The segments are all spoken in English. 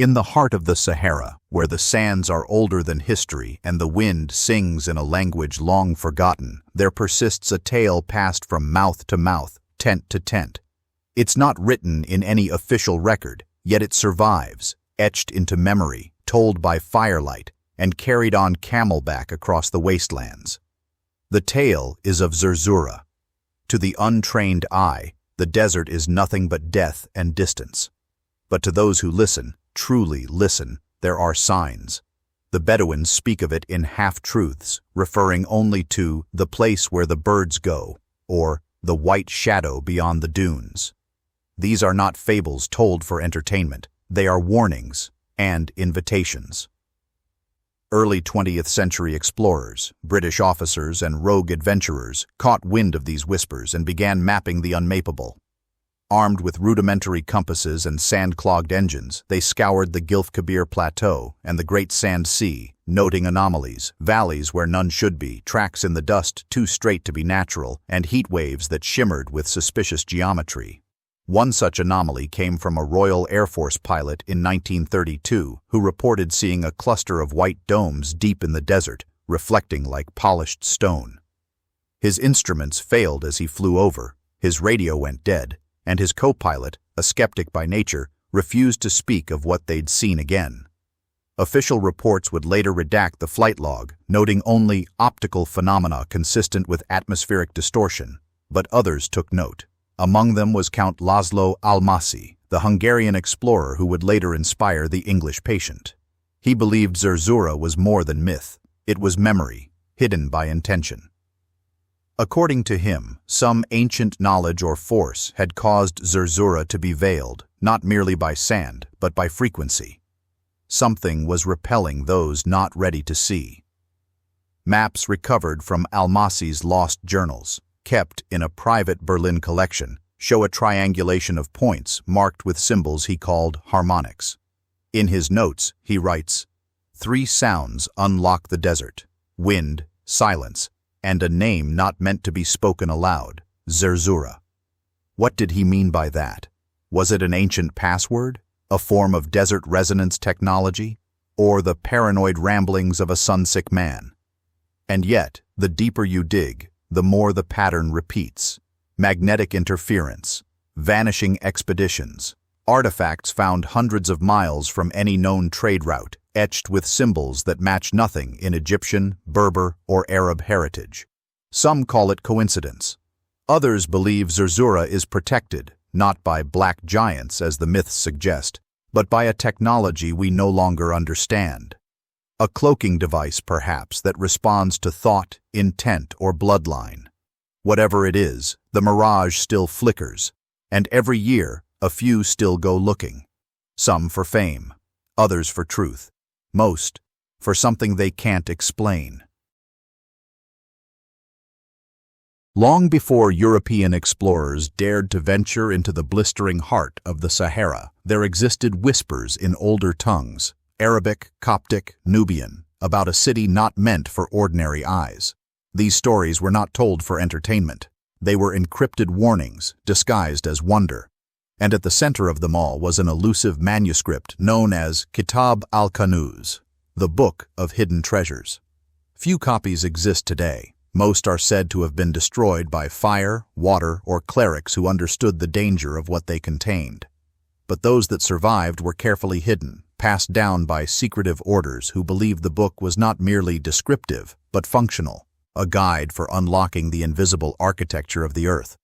In the heart of the Sahara, where the sands are older than history and the wind sings in a language long forgotten, there persists a tale passed from mouth to mouth, tent to tent. It's not written in any official record, yet it survives, etched into memory, told by firelight, and carried on camelback across the wastelands. The tale is of Zerzura. To the untrained eye, the desert is nothing but death and distance. But to those who listen, truly listen, there are signs. The Bedouins speak of it in half-truths, referring only to the place where the birds go, or the white shadow beyond the dunes. These are not fables told for entertainment, they are warnings and invitations. Early 20th century explorers, British officers and rogue adventurers caught wind of these whispers and began mapping the unmappable. Armed with rudimentary compasses and sand-clogged engines, they scoured the Gylf Kabir Plateau and the Great Sand Sea, noting anomalies, valleys where none should be, tracks in the dust too straight to be natural, and heat waves that shimmered with suspicious geometry. One such anomaly came from a Royal Air Force pilot in 1932 who reported seeing a cluster of white domes deep in the desert, reflecting like polished stone. His instruments failed as he flew over, his radio went dead, and his co-pilot, a skeptic by nature, refused to speak of what they'd seen again. Official reports would later redact the flight log, noting only optical phenomena consistent with atmospheric distortion, but others took note. Among them was Count Laszlo Almasi, the Hungarian explorer who would later inspire the English Patient. He believed Zerzura was more than myth, it was memory, hidden by intention. According to him, some ancient knowledge or force had caused Zerzura to be veiled, not merely by sand, but by frequency. Something was repelling those not ready to see. Maps recovered from Almasi's lost journals, kept in a private Berlin collection, show a triangulation of points marked with symbols he called harmonics. In his notes, he writes, "3 sounds unlock the desert: wind, silence, and a name not meant to be spoken aloud, Zerzura." What did he mean by that? Was it an ancient password, a form of desert resonance technology, or the paranoid ramblings of a sunsick man? And yet, the deeper you dig, the more the pattern repeats. Magnetic interference, vanishing expeditions, artifacts found hundreds of miles from any known trade route, etched with symbols that match nothing in Egyptian, Berber, or Arab heritage. Some call it coincidence. Others believe Zerzura is protected, not by black giants as the myths suggest, but by a technology we no longer understand. A cloaking device, perhaps, that responds to thought, intent, or bloodline. Whatever it is, the mirage still flickers, and every year, a few still go looking. Some for fame, others for truth, most for something they can't explain. Long before European explorers dared to venture into the blistering heart of the Sahara, there existed whispers in older tongues, Arabic, Coptic, Nubian, about a city not meant for ordinary eyes. These stories were not told for entertainment. They were encrypted warnings, disguised as wonder. And at the center of them all was an elusive manuscript known as Kitab al-Kanuz, the Book of Hidden Treasures. Few copies exist today. Most are said to have been destroyed by fire, water, or clerics who understood the danger of what they contained. But those that survived were carefully hidden, passed down by secretive orders who believed the book was not merely descriptive, but functional, a guide for unlocking the invisible architecture of the earth.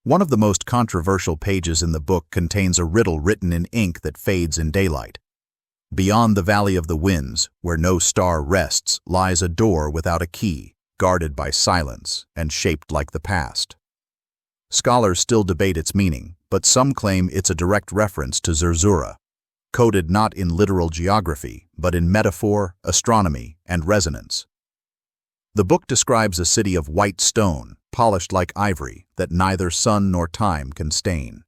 One of the most controversial pages in the book contains a riddle written in ink that fades in daylight. Beyond the Valley of the Winds, where no star rests, lies a door without a key, guarded by silence and shaped like the past. Scholars still debate its meaning, but some claim it's a direct reference to Zerzura, coded not in literal geography, but in metaphor, astronomy, and resonance. The book describes a city of white stone, polished like ivory, that neither sun nor time can stain.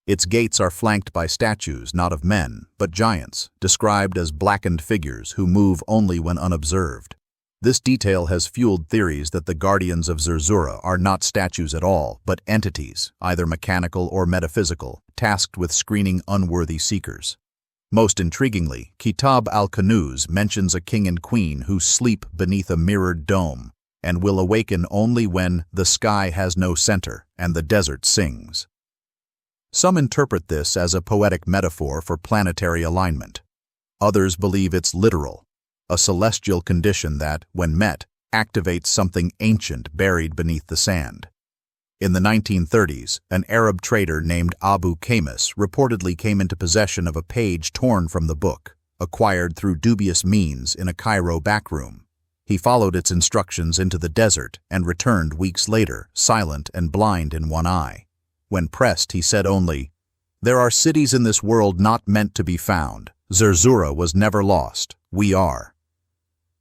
Its gates are flanked by statues not of men, but giants, described as blackened figures who move only when unobserved. This detail has fueled theories that the guardians of Zerzura are not statues at all, but entities, either mechanical or metaphysical, tasked with screening unworthy seekers. Most intriguingly, Kitab al-Kanuz mentions a king and queen who sleep beneath a mirrored dome and will awaken only when the sky has no center and the desert sings. Some interpret this as a poetic metaphor for planetary alignment. Others believe it's literal, a celestial condition that, when met, activates something ancient buried beneath the sand. In the 1930s, an Arab trader named Abu Kamis reportedly came into possession of a page torn from the book, acquired through dubious means in a Cairo backroom. He followed its instructions into the desert and returned weeks later, silent and blind in one eye. When pressed, he said only, "There are cities in this world not meant to be found. Zerzura was never lost. We are."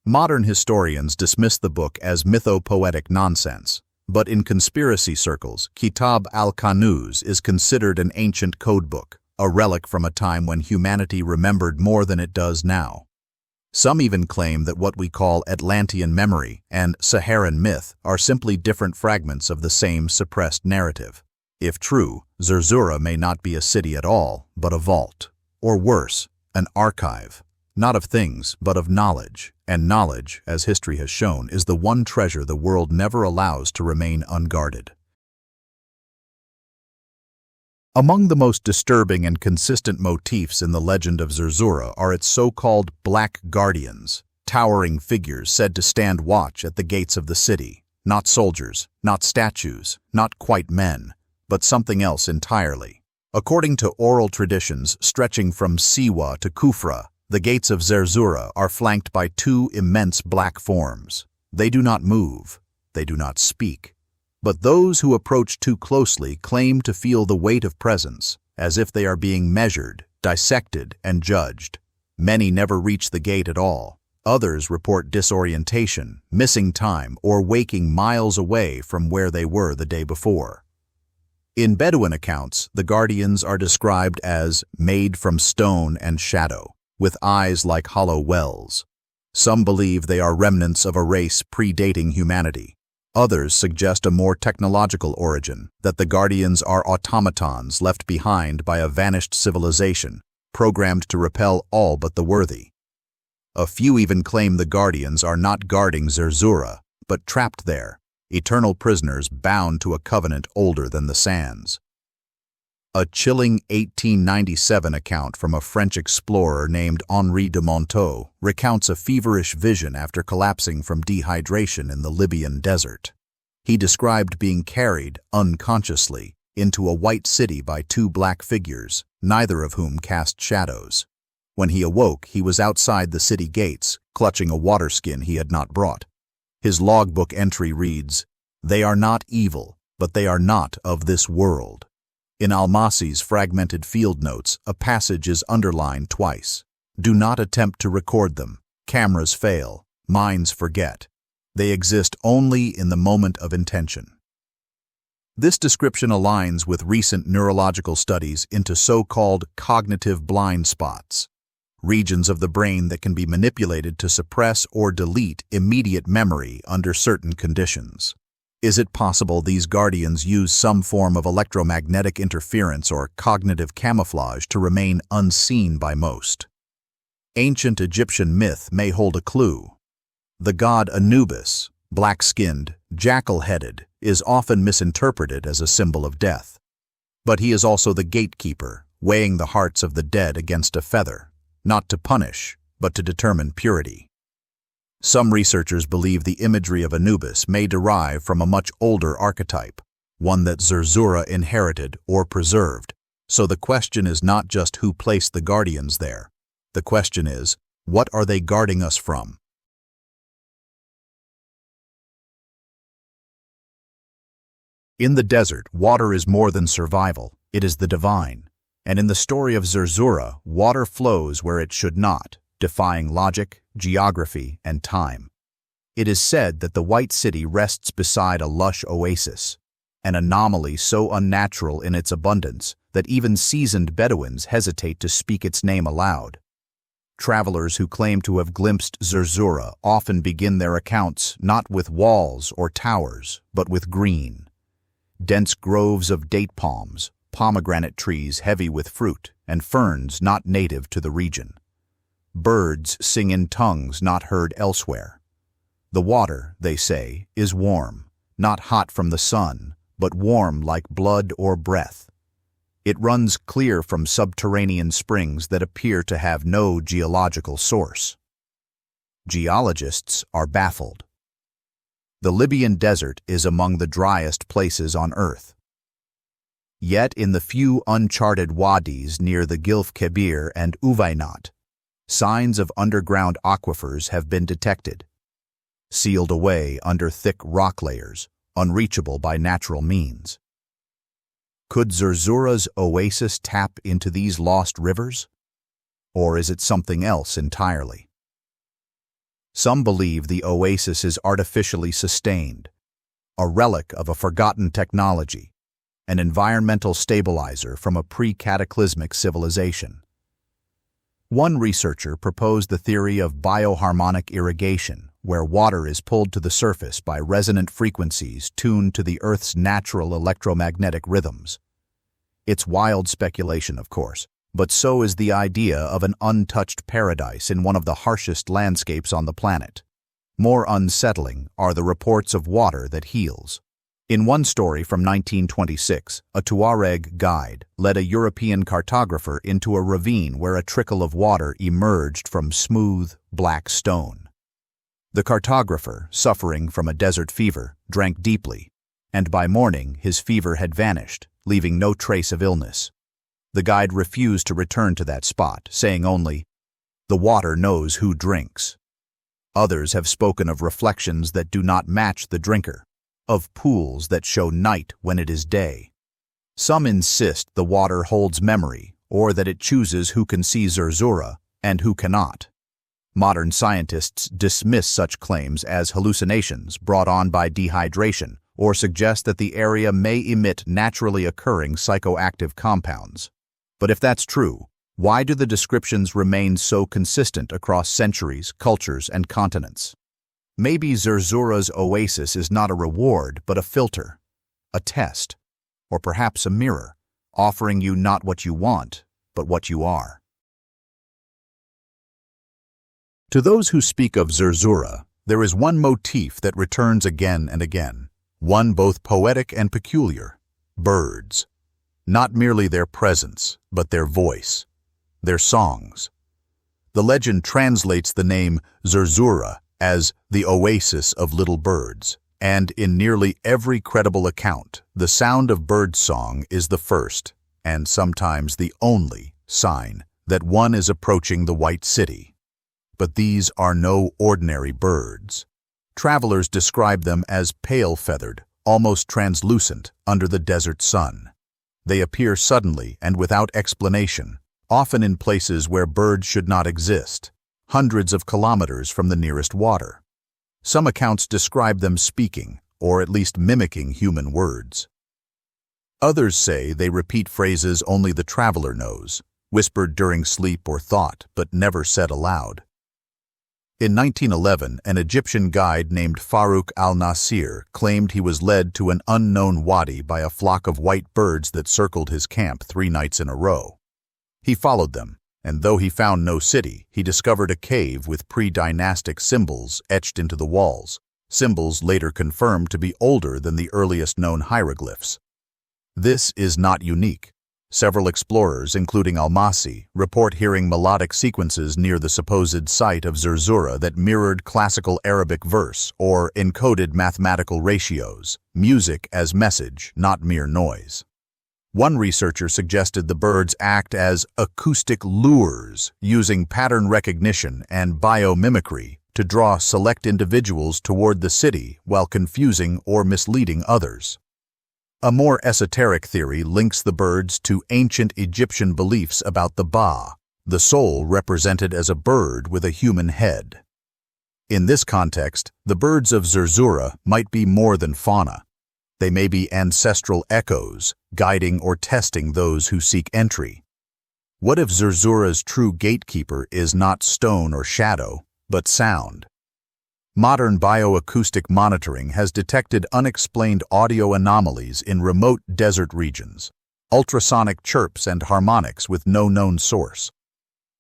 Modern historians dismiss the book as mythopoetic nonsense, but in conspiracy circles, Kitab al-Kanuz is considered an ancient codebook, a relic from a time when humanity remembered more than it does now. Some even claim that what we call Atlantean memory and Saharan myth are simply different fragments of the same suppressed narrative. If true, Zerzura may not be a city at all, but a vault. Or worse, an archive. Not of things, but of knowledge. And knowledge, as history has shown, is the one treasure the world never allows to remain unguarded. Among the most disturbing and consistent motifs in the legend of Zerzura are its so-called Black Guardians, towering figures said to stand watch at the gates of the city. Not soldiers, not statues, not quite men, but something else entirely. According to oral traditions stretching from Siwa to Kufra, the gates of Zerzura are flanked by two immense black forms. They do not move, they do not speak. But those who approach too closely claim to feel the weight of presence, as if they are being measured, dissected, and judged. Many never reach the gate at all. Others report disorientation, missing time, or waking miles away from where they were the day before. In Bedouin accounts, the guardians are described as made from stone and shadow, with eyes like hollow wells. Some believe they are remnants of a race predating humanity. Others suggest a more technological origin, that the guardians are automatons left behind by a vanished civilization, programmed to repel all but the worthy. A few even claim the guardians are not guarding Zerzura, but trapped there, eternal prisoners bound to a covenant older than the sands. A chilling 1897 account from a French explorer named Henri de Monteau recounts a feverish vision after collapsing from dehydration in the Libyan desert. He described being carried, unconsciously, into a white city by two black figures, neither of whom cast shadows. When he awoke, he was outside the city gates, clutching a water skin he had not brought. His logbook entry reads, "They are not evil, but they are not of this world." In Almasi's fragmented field notes, a passage is underlined twice. Do not attempt to record them. Cameras fail. Minds forget. They exist only in the moment of intention. This description aligns with recent neurological studies into so-called cognitive blind spots, regions of the brain that can be manipulated to suppress or delete immediate memory under certain conditions. Is it possible these guardians use some form of electromagnetic interference or cognitive camouflage to remain unseen by most? Ancient Egyptian myth may hold a clue. The god Anubis, black-skinned, jackal-headed, is often misinterpreted as a symbol of death. But he is also the gatekeeper, weighing the hearts of the dead against a feather, not to punish, but to determine purity. Some researchers believe the imagery of Anubis may derive from a much older archetype, one that Zerzura inherited or preserved. So the question is not just who placed the guardians there. The question is, what are they guarding us from? In the desert, water is more than survival, it is the divine. And in the story of Zerzura, water flows where it should not, defying logic, geography, and time. It is said that the White City rests beside a lush oasis, an anomaly so unnatural in its abundance that even seasoned Bedouins hesitate to speak its name aloud. Travelers who claim to have glimpsed Zerzura often begin their accounts not with walls or towers, but with green. Dense groves of date palms, pomegranate trees heavy with fruit, and ferns not native to the region. Birds sing in tongues not heard elsewhere. The water, they say, is warm, not hot from the sun, but warm like blood or breath. It runs clear from subterranean springs that appear to have no geological source. Geologists are baffled. The Libyan desert is among the driest places on Earth. Yet in the few uncharted wadis near the Gilf Kebir and Uwainat, signs of underground aquifers have been detected, sealed away under thick rock layers, unreachable by natural means. Could Zerzura's oasis tap into these lost rivers? Or is it something else entirely? Some believe the oasis is artificially sustained, a relic of a forgotten technology, an environmental stabilizer from a pre-cataclysmic civilization. One researcher proposed the theory of bioharmonic irrigation, where water is pulled to the surface by resonant frequencies tuned to the Earth's natural electromagnetic rhythms. It's wild speculation, of course, but so is the idea of an untouched paradise in one of the harshest landscapes on the planet. More unsettling are the reports of water that heals. In one story from 1926, a Tuareg guide led a European cartographer into a ravine where a trickle of water emerged from smooth, black stone. The cartographer, suffering from a desert fever, drank deeply, and by morning his fever had vanished, leaving no trace of illness. The guide refused to return to that spot, saying only, "The water knows who drinks." Others have spoken of reflections that do not match the drinker, of pools that show night when it is day. Some insist the water holds memory, or that it chooses who can see Zerzura and who cannot. Modern scientists dismiss such claims as hallucinations brought on by dehydration, or suggest that the area may emit naturally occurring psychoactive compounds. But if that's true, why do the descriptions remain so consistent across centuries, cultures, and continents? Maybe Zerzura's oasis is not a reward, but a filter, a test, or perhaps a mirror, offering you not what you want, but what you are. To those who speak of Zerzura, there is one motif that returns again and again, one both poetic and peculiar: birds. Not merely their presence, but their voice, their songs. The legend translates the name Zerzura as the Oasis of Little Birds, and in nearly every credible account, the sound of birdsong is the first, and sometimes the only, sign that one is approaching the White City. But these are no ordinary birds. Travelers describe them as pale-feathered, almost translucent under the desert sun. They appear suddenly and without explanation, often in places where birds should not exist, hundreds of kilometers from the nearest water. Some accounts describe them speaking, or at least mimicking human words. Others say they repeat phrases only the traveler knows, whispered during sleep or thought, but never said aloud. In 1911, an Egyptian guide named Farouk al-Nasir claimed he was led to an unknown wadi by a flock of white birds that circled his camp 3 nights in a row. He followed them, and though he found no city, he discovered a cave with pre-dynastic symbols etched into the walls, symbols later confirmed to be older than the earliest known hieroglyphs. This is not unique. Several explorers, including Almasi, report hearing melodic sequences near the supposed site of Zerzura that mirrored classical Arabic verse or encoded mathematical ratios, music as message, not mere noise. One researcher suggested the birds act as acoustic lures, using pattern recognition and biomimicry to draw select individuals toward the city while confusing or misleading others. A more esoteric theory links the birds to ancient Egyptian beliefs about the Ba, the soul represented as a bird with a human head. In this context, the birds of Zerzura might be more than fauna. They may be ancestral echoes, guiding or testing those who seek entry. What if Zerzura's true gatekeeper is not stone or shadow, but sound? Modern bioacoustic monitoring has detected unexplained audio anomalies in remote desert regions, ultrasonic chirps and harmonics with no known source.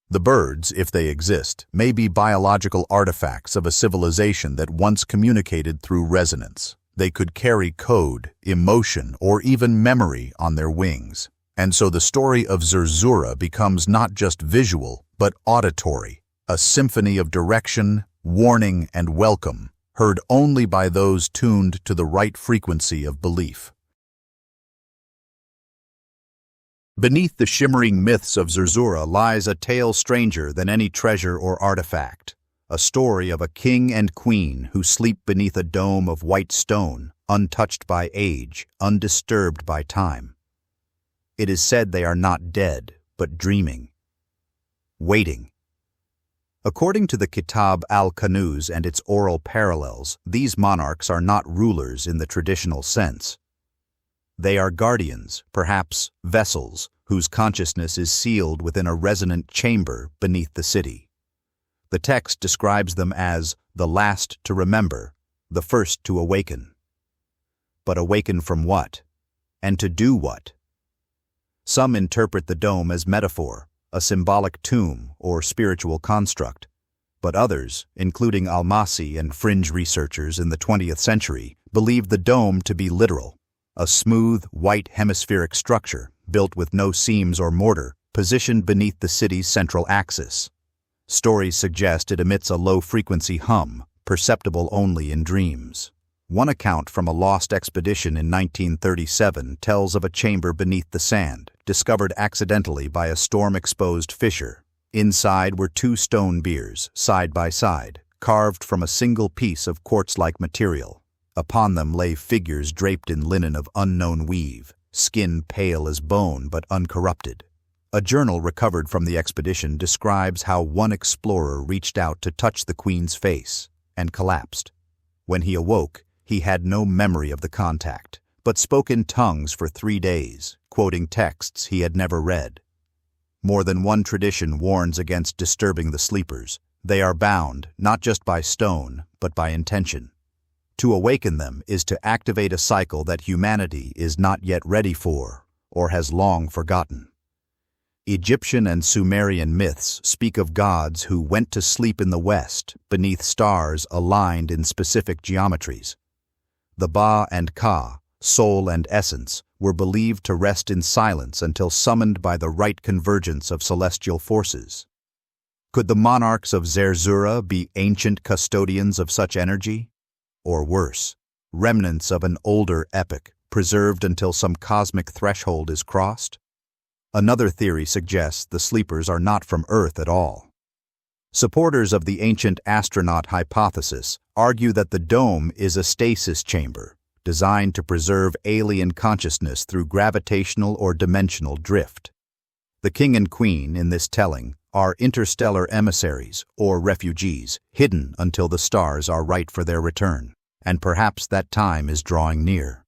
The birds, if they exist, may be biological artifacts of a civilization that once communicated through resonance. They could carry code, emotion, or even memory on their wings. And so the story of Zerzura becomes not just visual, but auditory, a symphony of direction, warning, and welcome, heard only by those tuned to the right frequency of belief. Beneath the shimmering myths of Zerzura lies a tale stranger than any treasure or artifact, a story of a king and queen who sleep beneath a dome of white stone, untouched by age, undisturbed by time. It is said they are not dead, but dreaming, waiting. According to the Kitab al-Kanuz and its oral parallels, these monarchs are not rulers in the traditional sense. They are guardians, perhaps vessels, whose consciousness is sealed within a resonant chamber beneath the city. The text describes them as the last to remember, the first to awaken. But awaken from what? And to do what? Some interpret the dome as metaphor, a symbolic tomb or spiritual construct, but others, including Almasi and fringe researchers in the 20th century, believe the dome to be literal. A smooth, white hemispheric structure, built with no seams or mortar, positioned beneath the city's central axis. Stories suggest it emits a low-frequency hum, perceptible only in dreams. One account from a lost expedition in 1937 tells of a chamber beneath the sand, discovered accidentally by a storm-exposed fissure. Inside were two stone biers, side by side, carved from a single piece of quartz-like material. Upon them lay figures draped in linen of unknown weave, skin pale as bone but uncorrupted. A journal recovered from the expedition describes how one explorer reached out to touch the queen's face and collapsed. When he awoke, he had no memory of the contact, but spoke in tongues for 3 days, quoting texts he had never read. More than one tradition warns against disturbing the sleepers. They are bound, not just by stone, but by intention. To awaken them is to activate a cycle that humanity is not yet ready for, or has long forgotten. Egyptian and Sumerian myths speak of gods who went to sleep in the west, beneath stars aligned in specific geometries. The Ba and Ka, soul and essence, were believed to rest in silence until summoned by the right convergence of celestial forces. Could the monarchs of Zerzura be ancient custodians of such energy? Or worse, remnants of an older epoch, preserved until some cosmic threshold is crossed? Another theory suggests the sleepers are not from Earth at all. Supporters of the ancient astronaut hypothesis argue that the dome is a stasis chamber, designed to preserve alien consciousness through gravitational or dimensional drift. The king and queen, in this telling, are interstellar emissaries, or refugees, hidden until the stars are right for their return, and perhaps that time is drawing near.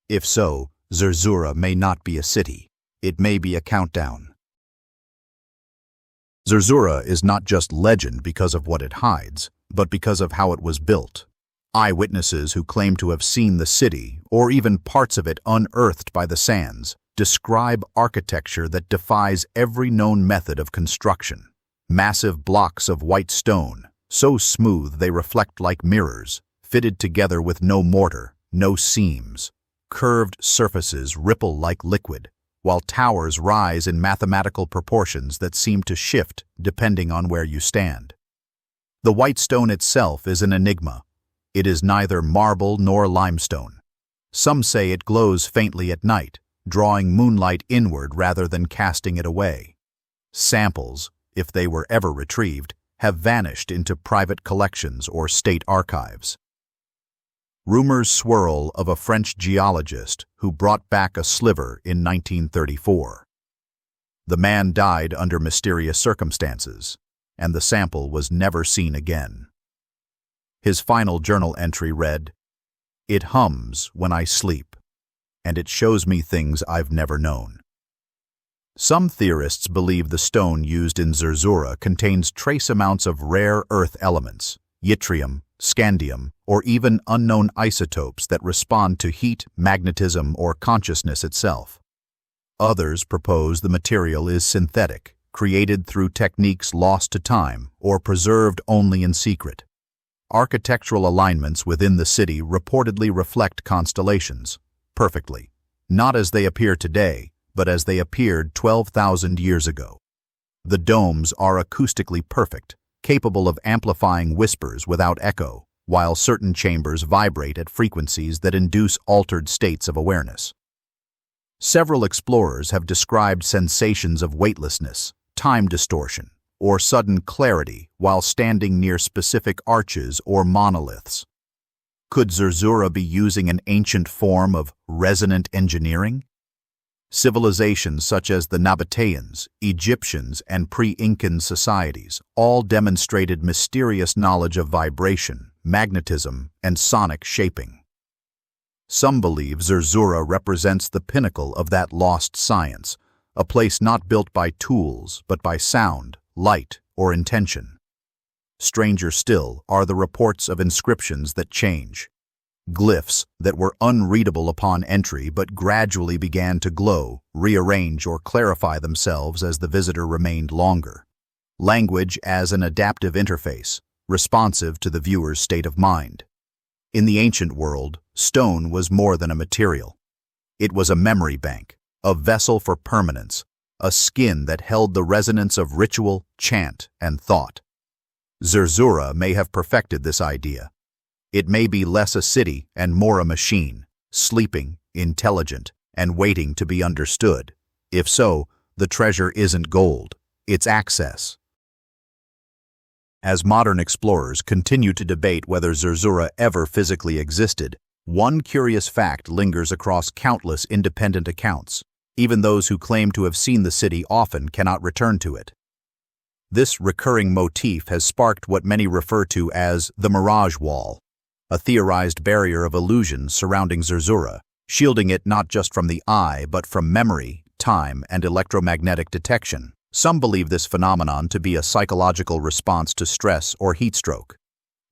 If so, Zerzura may not be a city. It may be a countdown. Zerzura is not just legend because of what it hides, but because of how it was built. Eyewitnesses who claim to have seen the city, or even parts of it unearthed by the sands, describe architecture that defies every known method of construction. Massive blocks of white stone, so smooth they reflect like mirrors, fitted together with no mortar, no seams. Curved surfaces ripple like liquid, while towers rise in mathematical proportions that seem to shift depending on where you stand. The white stone itself is an enigma. It is neither marble nor limestone. Some say it glows faintly at night, drawing moonlight inward rather than casting it away. Samples, if they were ever retrieved, have vanished into private collections or state archives. Rumors swirl of a French geologist who brought back a sliver in 1934. The man died under mysterious circumstances, and the sample was never seen again. His final journal entry read, "It hums when I sleep, and it shows me things I've never known." Some theorists believe the stone used in Zerzura contains trace amounts of rare earth elements, yttrium, scandium, or even unknown isotopes that respond to heat, magnetism, or consciousness itself. Others propose the material is synthetic, created through techniques lost to time or preserved only in secret. Architectural alignments within the city reportedly reflect constellations, perfectly, not as they appear today, but as they appeared 12,000 years ago. The domes are acoustically perfect, capable of amplifying whispers without echo, while certain chambers vibrate at frequencies that induce altered states of awareness. Several explorers have described sensations of weightlessness, time distortion, or sudden clarity while standing near specific arches or monoliths. Could Zerzura be using an ancient form of resonant engineering? Civilizations such as the Nabateans, Egyptians, and pre-Incan societies all demonstrated mysterious knowledge of vibration, magnetism, and sonic shaping. Some believe Zerzura represents the pinnacle of that lost science, a place not built by tools but by sound, light, or intention. Stranger still are the reports of inscriptions that change. Glyphs that were unreadable upon entry but gradually began to glow, rearrange, or clarify themselves as the visitor remained longer. Language as an adaptive interface, responsive to the viewer's state of mind. In the ancient world, stone was more than a material. It was a memory bank, a vessel for permanence, a skin that held the resonance of ritual, chant, and thought. Zerzura may have perfected this idea. It may be less a city and more a machine, sleeping, intelligent, and waiting to be understood. If so, the treasure isn't gold, it's access. As modern explorers continue to debate whether Zerzura ever physically existed, one curious fact lingers across countless independent accounts. Even those who claim to have seen the city often cannot return to it. This recurring motif has sparked what many refer to as the mirage wall, a theorized barrier of illusion surrounding Zerzura, shielding it not just from the eye but from memory, time, and electromagnetic detection. Some believe this phenomenon to be a psychological response to stress or heat stroke.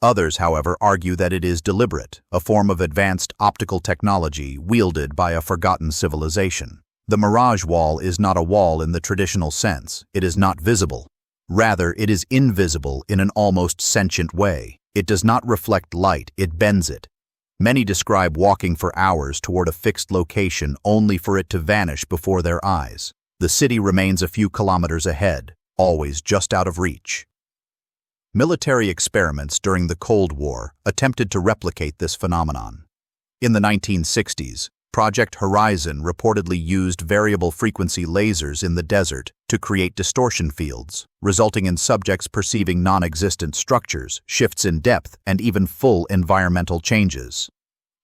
Others, however, argue that it is deliberate, a form of advanced optical technology wielded by a forgotten civilization. The mirage wall is not a wall in the traditional sense. It is not visible. Rather, it is invisible in an almost sentient way. It does not reflect light, it bends it. Many describe walking for hours toward a fixed location only for it to vanish before their eyes. The city remains a few kilometers ahead, always just out of reach. Military experiments during the Cold War attempted to replicate this phenomenon. In the 1960s, Project Horizon reportedly used variable frequency lasers in the desert to create distortion fields, resulting in subjects perceiving non-existent structures, shifts in depth, and even full environmental changes.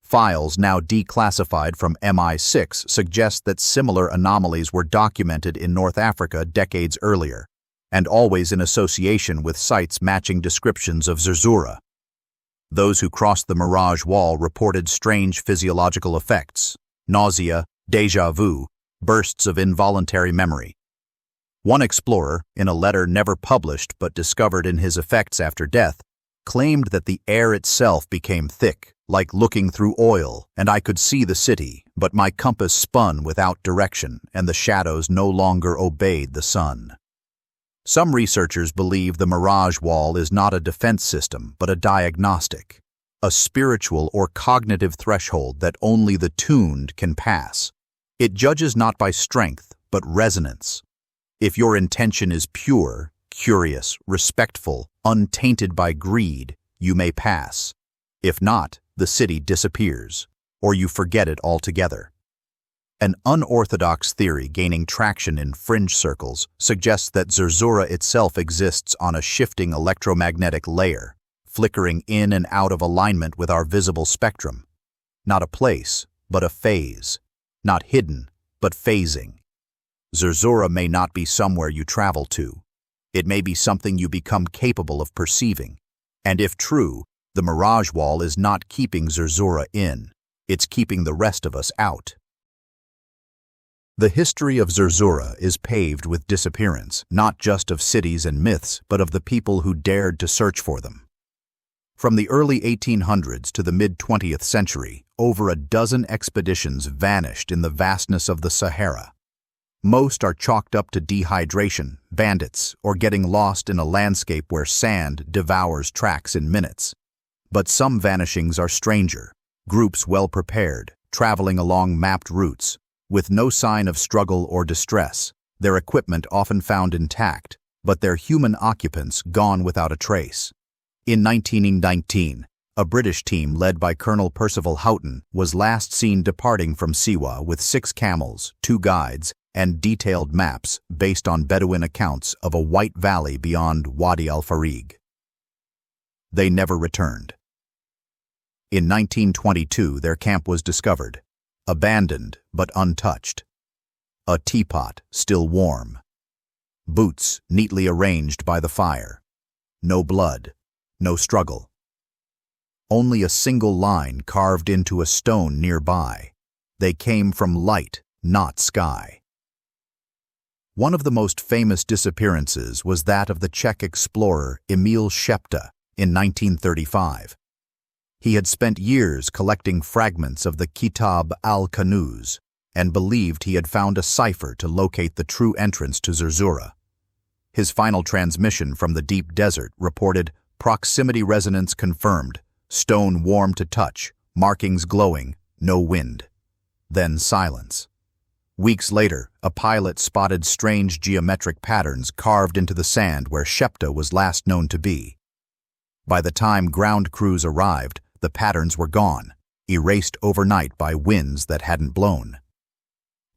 Files now declassified from MI6 suggest that similar anomalies were documented in North Africa decades earlier, and always in association with sites matching descriptions of Zerzura. Those who crossed the mirage wall reported strange physiological effects: nausea, déjà vu, bursts of involuntary memory. One explorer, in a letter never published but discovered in his effects after death, claimed that the air itself became thick, like looking through oil, and I could see the city, but my compass spun without direction, and the shadows no longer obeyed the sun. Some researchers believe the mirage wall is not a defense system, but a diagnostic, a spiritual or cognitive threshold that only the tuned can pass. It judges not by strength, but resonance. If your intention is pure, curious, respectful, untainted by greed, you may pass. If not, the city disappears, or you forget it altogether. An unorthodox theory gaining traction in fringe circles suggests that Zerzura itself exists on a shifting electromagnetic layer, flickering in and out of alignment with our visible spectrum. Not a place, but a phase. Not hidden, but phasing. Zerzura may not be somewhere you travel to. It may be something you become capable of perceiving. And if true, the mirage wall is not keeping Zerzura in. It's keeping the rest of us out. The history of Zerzura is paved with disappearance, not just of cities and myths, but of the people who dared to search for them. From the early 1800s to the mid-20th century, over a dozen expeditions vanished in the vastness of the Sahara. Most are chalked up to dehydration, bandits, or getting lost in a landscape where sand devours tracks in minutes. But some vanishings are stranger, groups well prepared, traveling along mapped routes, with no sign of struggle or distress, their equipment often found intact, but their human occupants gone without a trace. In 1919, a British team led by Colonel Percival Houghton was last seen departing from Siwa with 6 camels, 2 guides, and detailed maps based on Bedouin accounts of a white valley beyond Wadi al-Farig. They never returned. In 1922, their camp was discovered, abandoned but untouched. A teapot still warm. Boots neatly arranged by the fire. No blood, no struggle. Only a single line carved into a stone nearby. They came from light, not sky. One of the most famous disappearances was that of the Czech explorer Emil Šepta in 1935. He had spent years collecting fragments of the Kitab al-Kanuz and believed he had found a cipher to locate the true entrance to Zerzura. His final transmission from the deep desert reported proximity resonance confirmed, stone warm to touch, markings glowing, no wind. Then silence. Weeks later, a pilot spotted strange geometric patterns carved into the sand where Šepta was last known to be. By the time ground crews arrived, the patterns were gone, erased overnight by winds that hadn't blown.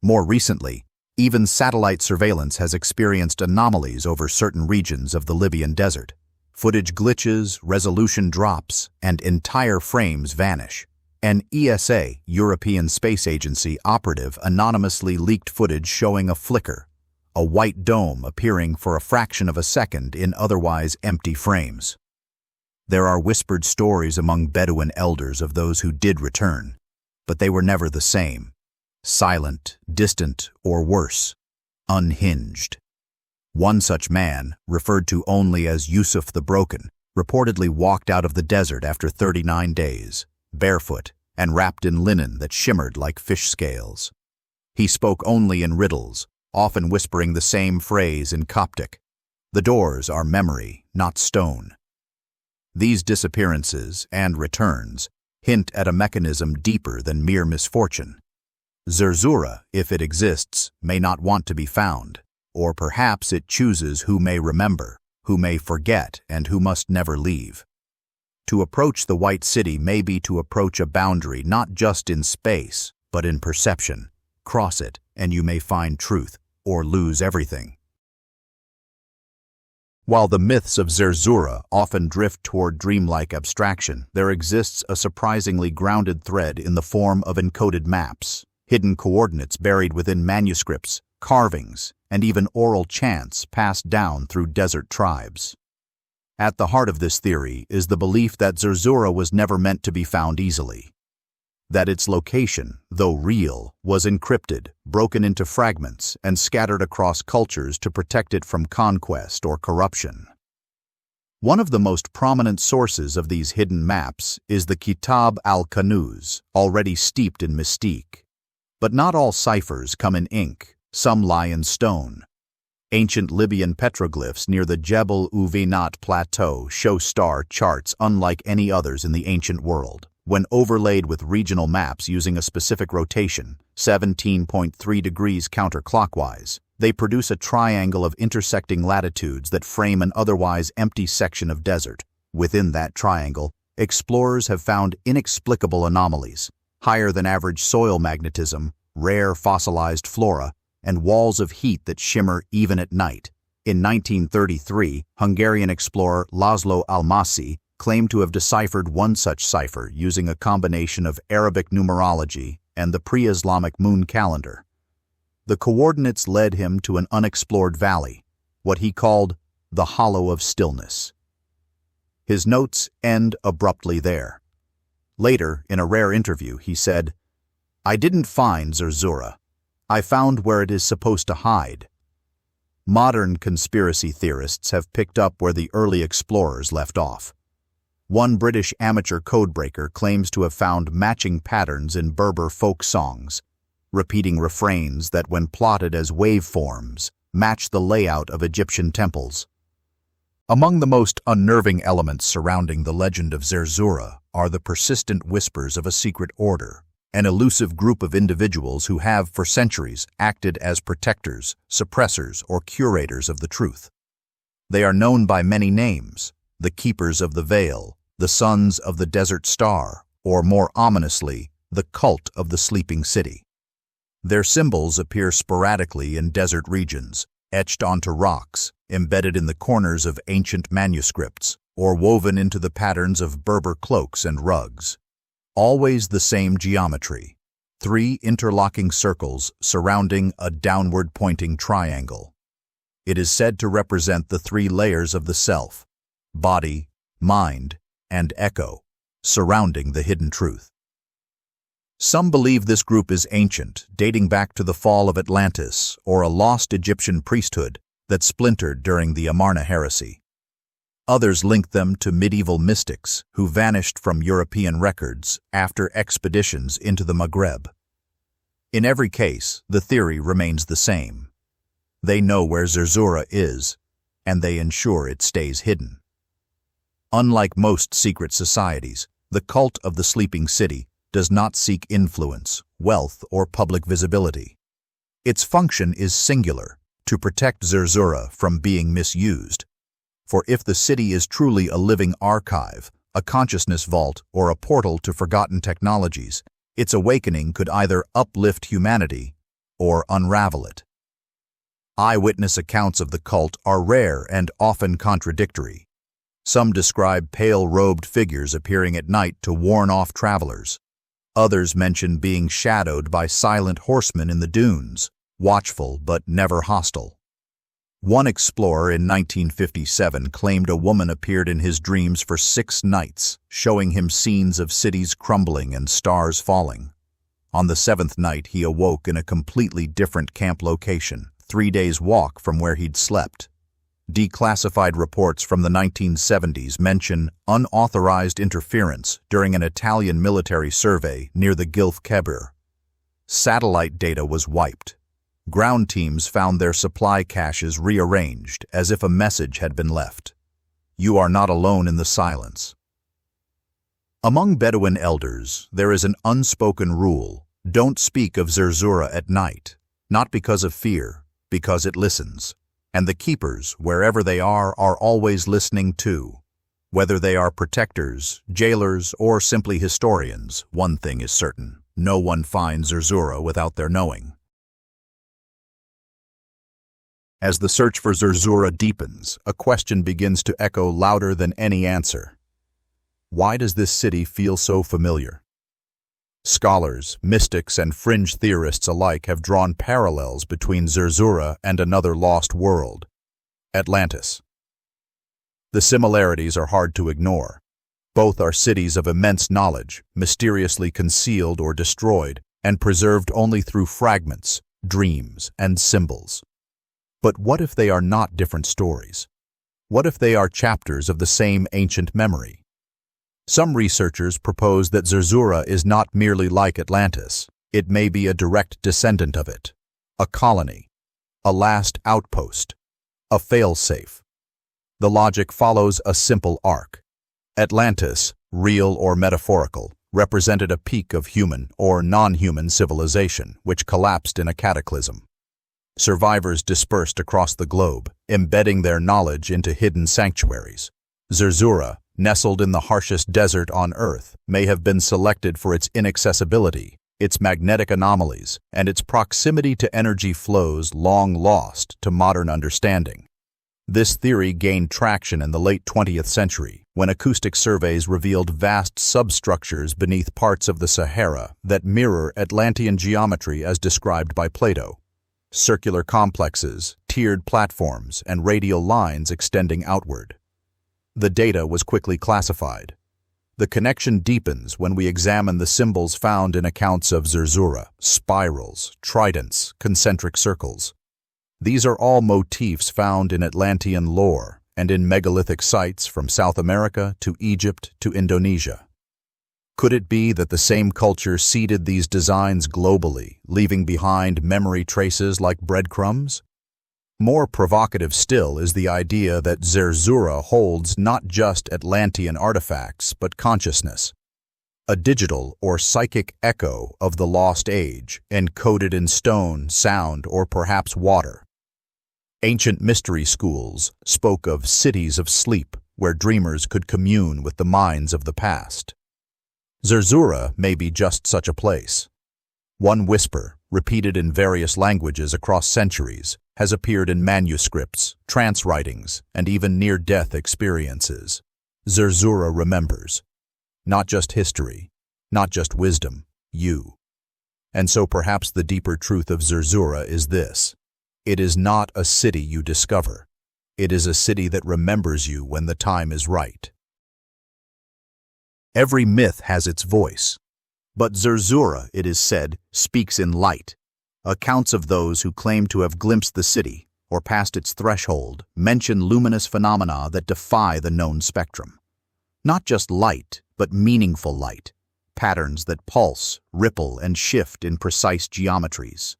More recently, even satellite surveillance has experienced anomalies over certain regions of the Libyan desert. Footage glitches, resolution drops, and entire frames vanish. An ESA, European Space Agency operative, anonymously leaked footage showing a flicker, a white dome appearing for a fraction of a second in otherwise empty frames. There are whispered stories among Bedouin elders of those who did return, but they were never the same. Silent, distant, or worse, unhinged. One such man, referred to only as Yusuf the Broken, reportedly walked out of the desert after 39 days, barefoot and wrapped in linen that shimmered like fish scales. He spoke only in riddles, often whispering the same phrase in Coptic. The doors are memory, not stone. These disappearances and returns hint at a mechanism deeper than mere misfortune. Zerzura, if it exists, may not want to be found, or perhaps it chooses who may remember, who may forget, and who must never leave. To approach the White City may be to approach a boundary not just in space, but in perception. Cross it, and you may find truth, or lose everything. While the myths of Zerzura often drift toward dreamlike abstraction, there exists a surprisingly grounded thread in the form of encoded maps, hidden coordinates buried within manuscripts, carvings, and even oral chants passed down through desert tribes. At the heart of this theory is the belief that Zerzura was never meant to be found easily. That its location, though real, was encrypted, broken into fragments, and scattered across cultures to protect it from conquest or corruption. One of the most prominent sources of these hidden maps is the Kitab al-Kanuz, already steeped in mystique. But not all ciphers come in ink, some lie in stone. Ancient Libyan petroglyphs near the Jebel Uvinat plateau show star charts unlike any others in the ancient world. When overlaid with regional maps using a specific rotation, 17.3 degrees counterclockwise, they produce a triangle of intersecting latitudes that frame an otherwise empty section of desert. Within that triangle, explorers have found inexplicable anomalies, higher than average soil magnetism, rare fossilized flora, and walls of heat that shimmer even at night. In 1933, Hungarian explorer Laszlo Almasi claimed to have deciphered one such cipher using a combination of Arabic numerology and the pre-Islamic moon calendar. The coordinates led him to an unexplored valley, what he called the Hollow of Stillness. His notes end abruptly there. Later, in a rare interview, he said, "I didn't find Zerzura. I found where it is supposed to hide." Modern conspiracy theorists have picked up where the early explorers left off. One British amateur codebreaker claims to have found matching patterns in Berber folk songs, repeating refrains that, when plotted as waveforms, match the layout of Egyptian temples. Among the most unnerving elements surrounding the legend of Zerzura are the persistent whispers of a secret order, an elusive group of individuals who have, for centuries, acted as protectors, suppressors, or curators of the truth. They are known by many names: the Keepers of the Veil, the Sons of the Desert Star, or more ominously, the Cult of the Sleeping City. Their symbols appear sporadically in desert regions, etched onto rocks, embedded in the corners of ancient manuscripts, or woven into the patterns of Berber cloaks and rugs. Always the same geometry: 3 interlocking circles surrounding a downward-pointing triangle. It is said to represent the 3 layers of the self: body, mind, and echo, surrounding the hidden truth. Some believe this group is ancient, dating back to the fall of Atlantis or a lost Egyptian priesthood that splintered during the Amarna heresy. Others link them to medieval mystics who vanished from European records after expeditions into the Maghreb. In every case, the theory remains the same. They know where Zerzura is, and they ensure it stays hidden. Unlike most secret societies, the cult of the Sleeping City does not seek influence, wealth, or public visibility. Its function is singular: to protect Zerzura from being misused. For if the city is truly a living archive, a consciousness vault, or a portal to forgotten technologies, its awakening could either uplift humanity or unravel it. Eyewitness accounts of the cult are rare and often contradictory. Some describe pale-robed figures appearing at night to warn off travelers. Others mention being shadowed by silent horsemen in the dunes, watchful but never hostile. One explorer in 1957 claimed a woman appeared in his dreams for 6 nights, showing him scenes of cities crumbling and stars falling. On the 7th night, he awoke in a completely different camp location, 3 days' walk from where he'd slept. Declassified reports from the 1970s mention unauthorized interference during an Italian military survey near the Glyphs. Satellite data was wiped. Ground teams found their supply caches rearranged as if a message had been left. You are not alone in the silence. Among Bedouin elders, there is an unspoken rule: don't speak of Zerzura at night, not because of fear, because it listens. And the keepers, wherever they are always listening too. Whether they are protectors, jailers, or simply historians, one thing is certain: no one finds Zerzura without their knowing. As the search for Zerzura deepens, a question begins to echo louder than any answer. Why does this city feel so familiar? Scholars, mystics, and fringe theorists alike have drawn parallels between Zerzura and another lost world, Atlantis. The similarities are hard to ignore. Both are cities of immense knowledge, mysteriously concealed or destroyed, and preserved only through fragments, dreams, and symbols. But what if they are not different stories? What if they are chapters of the same ancient memory? Some researchers propose that Zerzura is not merely like Atlantis. It may be a direct descendant of it, a colony, a last outpost, a failsafe. The logic follows a simple arc. Atlantis, real or metaphorical, represented a peak of human or non-human civilization which collapsed in a cataclysm. Survivors dispersed across the globe, embedding their knowledge into hidden sanctuaries. Zerzura, nestled in the harshest desert on Earth, may have been selected for its inaccessibility, its magnetic anomalies, and its proximity to energy flows long lost to modern understanding. This theory gained traction in the late 20th century, when acoustic surveys revealed vast substructures beneath parts of the Sahara that mirror Atlantean geometry as described by Plato. Circular complexes, tiered platforms, and radial lines extending outward. The data was quickly classified. The connection deepens when we examine the symbols found in accounts of Zerzura: spirals, tridents, concentric circles. These are all motifs found in Atlantean lore and in megalithic sites from South America to Egypt to Indonesia. Could it be that the same culture seeded these designs globally, leaving behind memory traces like breadcrumbs? More provocative still is the idea that Zerzura holds not just Atlantean artifacts, but consciousness. A digital or psychic echo of the lost age, encoded in stone, sound, or perhaps water. Ancient mystery schools spoke of cities of sleep, where dreamers could commune with the minds of the past. Zerzura may be just such a place. One whisper, repeated in various languages across centuries, has appeared in manuscripts, trance writings, and even near-death experiences. Zerzura remembers. Not just history, not just wisdom, you. And so perhaps the deeper truth of Zerzura is this. It is not a city you discover. It is a city that remembers you when the time is right. Every myth has its voice. But Zerzura, it is said, speaks in light. Accounts of those who claim to have glimpsed the city, or passed its threshold, mention luminous phenomena that defy the known spectrum. Not just light, but meaningful light. Patterns that pulse, ripple, and shift in precise geometries.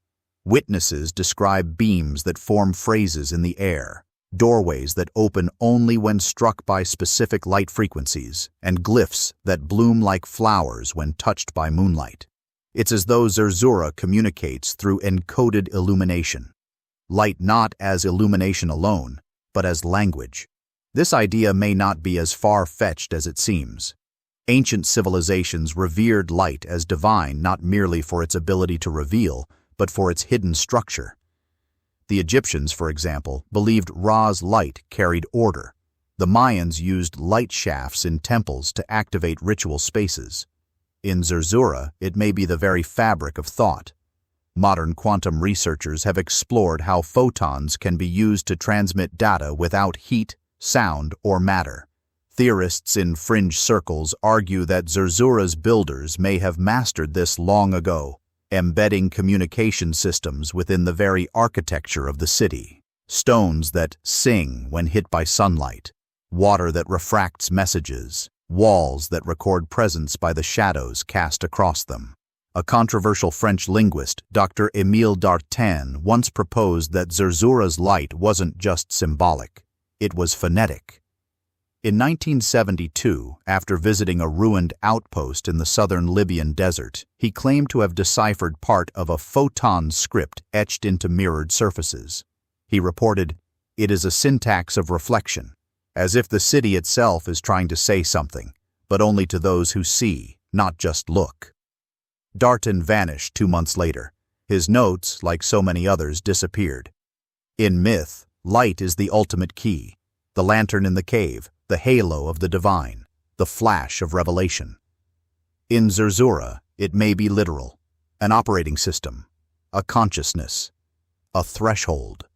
Witnesses describe beams that form phrases in the air, doorways that open only when struck by specific light frequencies, and glyphs that bloom like flowers when touched by moonlight. It's as though Zerzura communicates through encoded illumination. Light not as illumination alone, but as language. This idea may not be as far-fetched as it seems. Ancient civilizations revered light as divine not merely for its ability to reveal, but for its hidden structure. The Egyptians, for example, believed Ra's light carried order. The Mayans used light shafts in temples to activate ritual spaces. In Zerzura, it may be the very fabric of thought. Modern quantum researchers have explored how photons can be used to transmit data without heat, sound, or matter. Theorists in fringe circles argue that Zerzura's builders may have mastered this long ago, embedding communication systems within the very architecture of the city. Stones that sing when hit by sunlight, water that refracts messages, walls that record presence by the shadows cast across them. A controversial French linguist, Dr. Émile Dartin, once proposed that Zerzura's light wasn't just symbolic, it was phonetic. In 1972, after visiting a ruined outpost in the southern Libyan desert, he claimed to have deciphered part of a photon script etched into mirrored surfaces. He reported, "It is a syntax of reflection, as if the city itself is trying to say something, but only to those who see, not just look." Dartin vanished 2 months later. His notes, like so many others, disappeared. In myth, light is the ultimate key, the lantern in the cave, the halo of the divine, the flash of revelation. In Zerzura, it may be literal, an operating system, a consciousness, a threshold.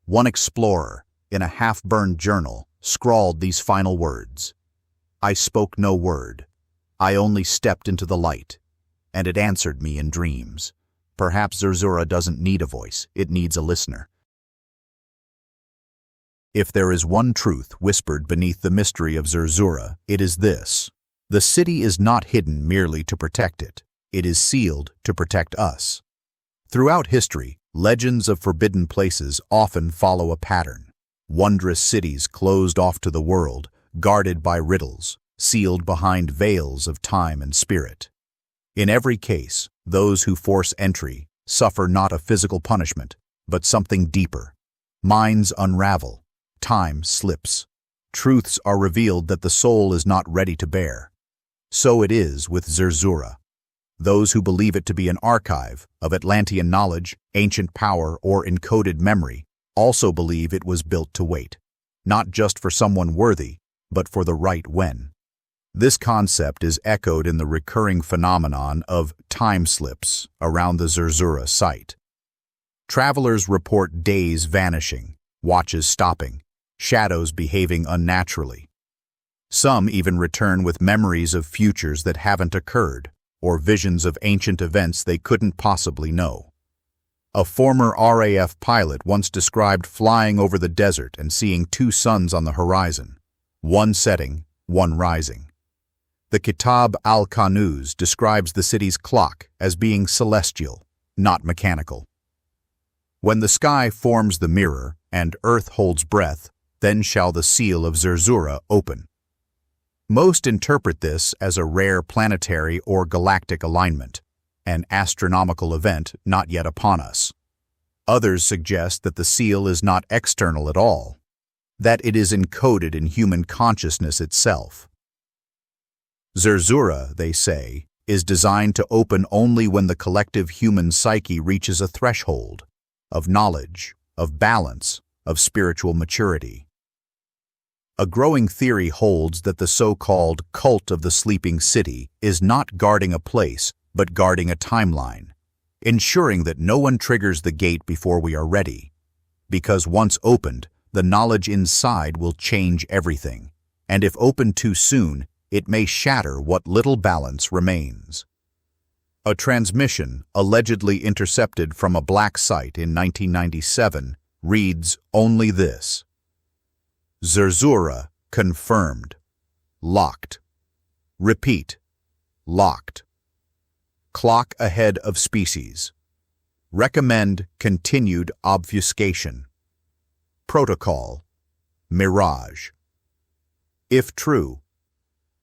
One explorer, in a half-burned journal, scrawled these final words: "I spoke no word. I only stepped into the light, and it answered me in dreams." Perhaps Zerzura doesn't need a voice, it needs a listener. If there is one truth whispered beneath the mystery of Zerzura, it is this: the city is not hidden merely to protect it. It is sealed to protect us. Throughout history, legends of forbidden places often follow a pattern. Wondrous cities closed off to the world, guarded by riddles, sealed behind veils of time and spirit. In every case, those who force entry suffer not a physical punishment, but something deeper. Minds unravel. Time slips. Truths are revealed that the soul is not ready to bear. So it is with Zerzura. Those who believe it to be an archive of Atlantean knowledge, ancient power, or encoded memory also believe it was built to wait, not just for someone worthy, but for the right when. This concept is echoed in the recurring phenomenon of time slips around the Zerzura site. Travelers report days vanishing, watches stopping, shadows behaving unnaturally. Some even return with memories of futures that haven't occurred, or visions of ancient events they couldn't possibly know. A former RAF pilot once described flying over the desert and seeing 2 suns on the horizon, one setting, one rising. The Kitab al-Kanuz describes the city's clock as being celestial, not mechanical. When the sky forms the mirror and earth holds breath, then shall the seal of Zerzura open. Most interpret this as a rare planetary or galactic alignment, an astronomical event not yet upon us. Others suggest that the seal is not external at all, that it is encoded in human consciousness itself. Zerzura, they say, is designed to open only when the collective human psyche reaches a threshold of knowledge, of balance, of spiritual maturity. A growing theory holds that the so-called cult of the sleeping city is not guarding a place, but guarding a timeline, ensuring that no one triggers the gate before we are ready. Because once opened, the knowledge inside will change everything, and if opened too soon, it may shatter what little balance remains. A transmission, allegedly intercepted from a black site in 1997, reads only this: Zerzura confirmed. Locked. Repeat. Locked. Clock ahead of species. Recommend continued obfuscation. Protocol. Mirage. If true,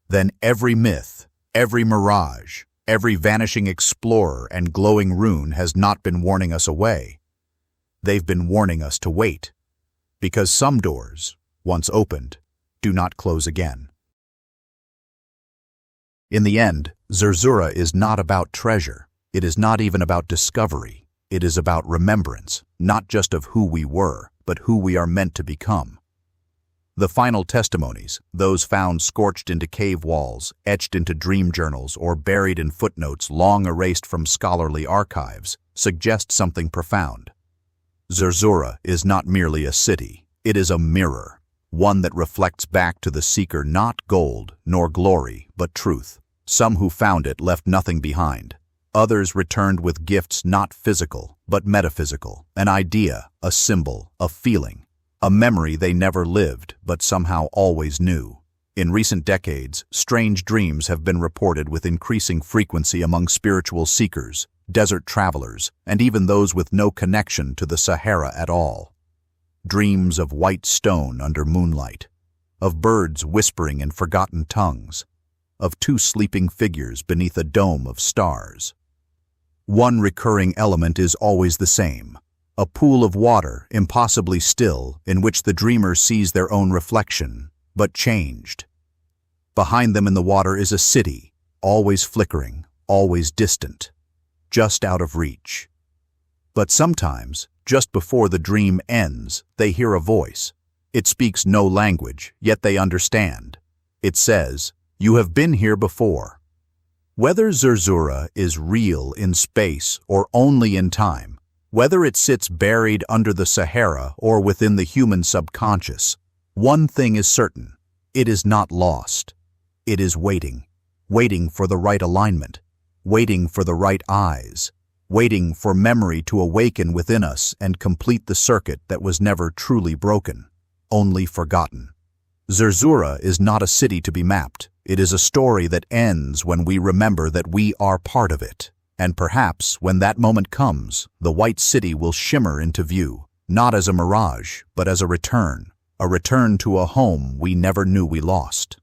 then every myth, every mirage, every vanishing explorer and glowing rune has not been warning us away. They've been warning us to wait, because some doors, once opened, do not close again. In the end, Zerzura is not about treasure. It is not even about discovery. It is about remembrance, not just of who we were, but who we are meant to become. The final testimonies, those found scorched into cave walls, etched into dream journals, or buried in footnotes long erased from scholarly archives, suggest something profound. Zerzura is not merely a city. It is a mirror, one that reflects back to the seeker not gold nor glory, but truth. Some who found it left nothing behind. Others returned with gifts not physical, but metaphysical, an idea, a symbol, a feeling, a memory they never lived, but somehow always knew. In recent decades, strange dreams have been reported with increasing frequency among spiritual seekers, desert travelers, and even those with no connection to the Sahara at all. Dreams of white stone under moonlight, of birds whispering in forgotten tongues, of two sleeping figures beneath a dome of stars. One recurring element is always the same: a pool of water, impossibly still, in which the dreamer sees their own reflection, but changed. Behind them in the water is a city, always flickering, always distant, just out of reach. But sometimes, just before the dream ends, they hear a voice. It speaks no language, yet they understand. It says, "You have been here before." Whether Zerzura is real in space or only in time, whether it sits buried under the Sahara or within the human subconscious, one thing is certain: it is not lost. It is waiting, waiting for the right alignment, waiting for the right eyes, waiting for memory to awaken within us and complete the circuit that was never truly broken, only forgotten. Zerzura is not a city to be mapped. It is a story that ends when we remember that we are part of it. And perhaps, when that moment comes, the white city will shimmer into view, not as a mirage, but as a return to a home we never knew we lost.